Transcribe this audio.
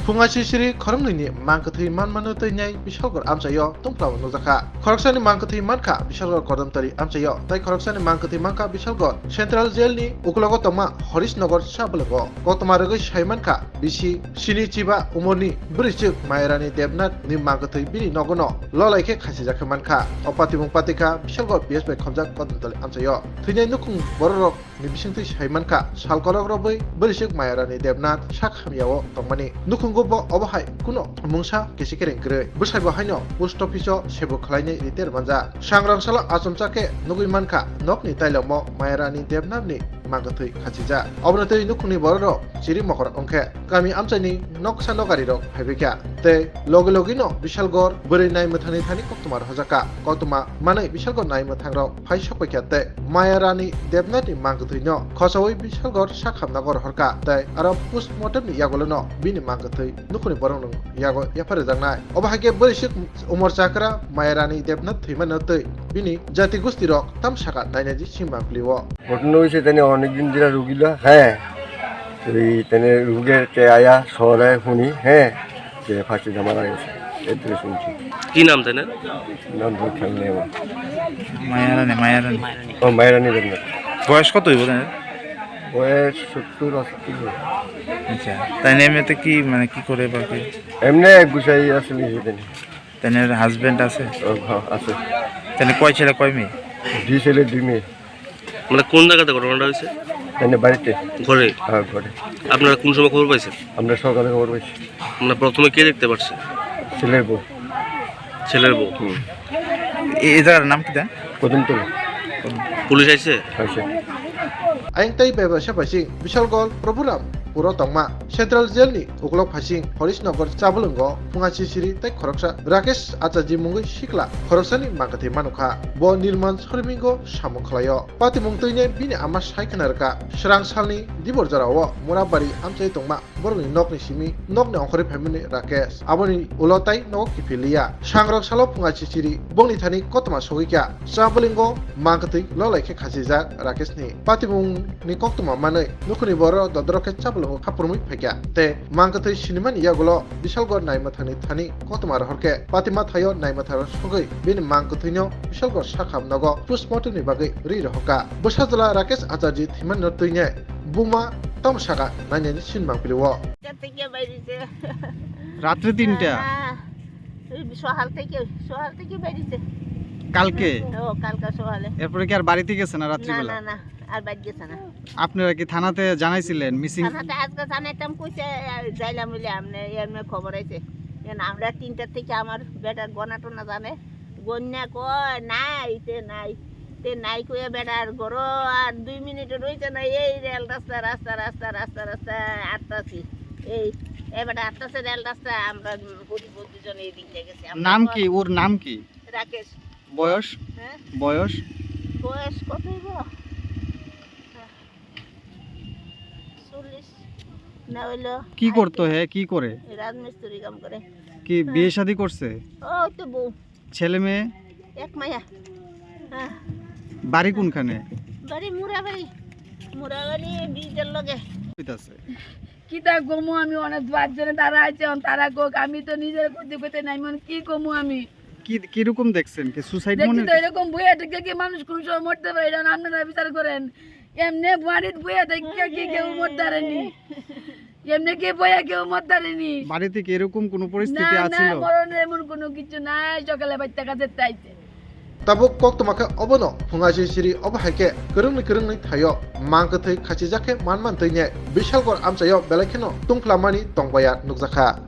Fungachi Siri Kormini Mankati Manmanu Tanyai Bishalgor Amsayo, Tumpla Nuzaka. Korksani Mankati Manka, Bishalgor Kodamtari Amsayo, Tai Korksani Mankati Manka Bishalgor, Central Jelni, Ukulogotoma, Horis Nogor Shabalago, Gotomarago Shaimanka, Bishi, Shini Chiba, Umoni, British Mairani Debnat, Nim Mankati Bini Nogono, Lolake Kasizaka Manka, Opati Mumpatika, Bishalgor BSB Konjak Kodamtari Amsayo, Tanya Nukung Borok, Nibishinti Shaimanka, Shalkorog Robi, British Mairani Debnat, Shakhamiao, Tomani, Nukung Go Obahai, Kuno, Mungsha, Kishikering Gray, Bushai Bahino, Post Office, Shebu Kalani, Riter Banza, Shangrang Sala Asumsake, Nugumanka, Nokni Tailamo, Mairani Debnavni, Magatui Kachija, Obnatui Nukuni Boro, Chiri Mokor Onke, Kami Amchani, Noksanogariro, Havika, Te, Logologino, Bishalgor, Buri Nai Matani Tani Kotumar Hozaka, Kotuma, Mane Bishalgor Nai Matangro, Paishopakate, Mairani Debnati Magatuino, Kosoi Bishalgor, Shakam Nagor Horka, Te, Arab Postmortem Yagolono, Bini Magatui, Nukuni Borong, Yago, Yaparazanai, Obahake Burishik, Umor Sakra, Mairani Debnat, Himanotui, Bini, Jati Gustirok, Tam Shaka, Nainaji Shimbapliwo. ঘটনা হয়েছে তেনে অনেকদিন ধরে রুগীলা হ্যাঁ এই তেনে রুগের কে আয়া শহরে শুনি হ্যাঁ যে ফাঁসি মারা গেছে এতে শুনছি কি নাম তেনে নাম তো খেয়াল নেই আমার মায়ারানী ও মায়েরানি দেন না বয়স কত হইব তাই বয়স 70-80 আচ্ছা তাই এমনিতে কি মানে কি করে বা কি এমনি গুছাই আসলে তেনে তাই হাজবেন্ড আছে ও আছে তাই কয় ছেলে কয় মেয়ে 2 ছেলে 2 মেয়ে মানে কোন জায়গাতে ঘটনাটা হয়েছে তেনে বাড়িতে ঘরে হ্যাঁ ঘরে আপনারা কোন সময় খবর পাইছেন আমরা সকালে খবর পাইছি মানে প্রথমে কে দেখতে পারছে ছেলের বউ ছেলের বউ এই জায়গার নাম কি দেন প্রথম তো পুলিশ আইছে আছে Aing Tai Beba Shapasing, Bishalgol, Proburam, Puro Tongma, Central Jelni, Uklok Pasing, Horis Nogor, Chabulungo, Fungachi Siri, Tai Koroksa, Rakesh Achaji Mungu Shikla, Korosani Makati Manuka, Bo Nilman Sormingo, Shamuklayo, Pati Mungtuine, Bini Amash Haikanarka, Shrang Salni, Dibor Jarawa, Murabari, Amchai Tongma, Borni Nokni Shimi, Nokni Onkori Family Rakesh, Aboni Ulotai no Kipilia, Shangrok Salo Fungachi Siri, Boni Tani Kotama Sohika, Shabulingo, Makati, Lolake Kasiza, Rakesni, Pati Mung ni koktuma manai nukuni boro dodroke chablo hapurmui phekya te mangkatui siniman yagulo bishalgor naima thani koktuma horke patima thayo naima tharo sogoi bin mangkatuino bishalgor shakham nago postmortem ni bagai ri rohka bosajala rakesh acharji thiman notuine buma tom shaka nanyani sinmang piliwo রাত্রে 3টা সকাল থেকে বেরিয়েছে কালকে কালকা সকালে এরপরে কি আর বাড়িতে গেছে না রাত্রিবেলা না আর বাদ গেছে না আপনারা কি থানাতে জানাইছিলেন মিসিং থানাতে আজকে জানাইতাম কইছে যাইলাম বলে আমনে এর মে খবর আইছে কেন আমরা 3টা থেকে আমার বেটার গনাটো না জানে গন্যা কয় নাই তে নাই কইয়া বেটার গরো আর 2 মিনিট রইছে না এই রেল রাস্তা আটটাছি এই এবারে আটটাছে রেল রাস্তা আমরা দুজন এই দিক থেকে গেছি নাম কি ওর নাম কি রাকেশ বয়স হ্যাঁ বয়স বয়স কত হইব 40 না হইলো কি করতো হে কি করে রাজমিস্ত্রি কাম করে কি বিয়ে শাদী করছে ও তো বউ ছেলে মেয়ে এক মায়া হ্যাঁ বাড়ি কোনখানে বাড়ি মুরাবাড়ি বীজের লগে কইতাছে কিতা কমু আমি অনেক বাচ্চারা তারা আছে তারা কোক আমি তো নিজের করতে নাই মন কি কমু আমি কি কি রকম দেখছেন কি সুসাইড দেখি মনে তো এরকম বইয়া থেকে কি মানুষ কোন সময় মরতে পারে না আপনারা বিচার করেন এমনি বাড়ির বইয়া থেকে কি কেউ মরতে পারেনি এমনি কি বইয়া কেউ মরতে পারেনি বাড়িতে কি এরকম কোনো পরিস্থিতি না আছিল মরণের এমন কোনো কিছু নাই সকালে বাচ্চা কাছে তাইছে tabuk koktumaka obono fungachi siri obahake kerungni thayo mangkathai khachijake manman toine bishalgor amchayo belakeno tungklamani tongbaya nukjaka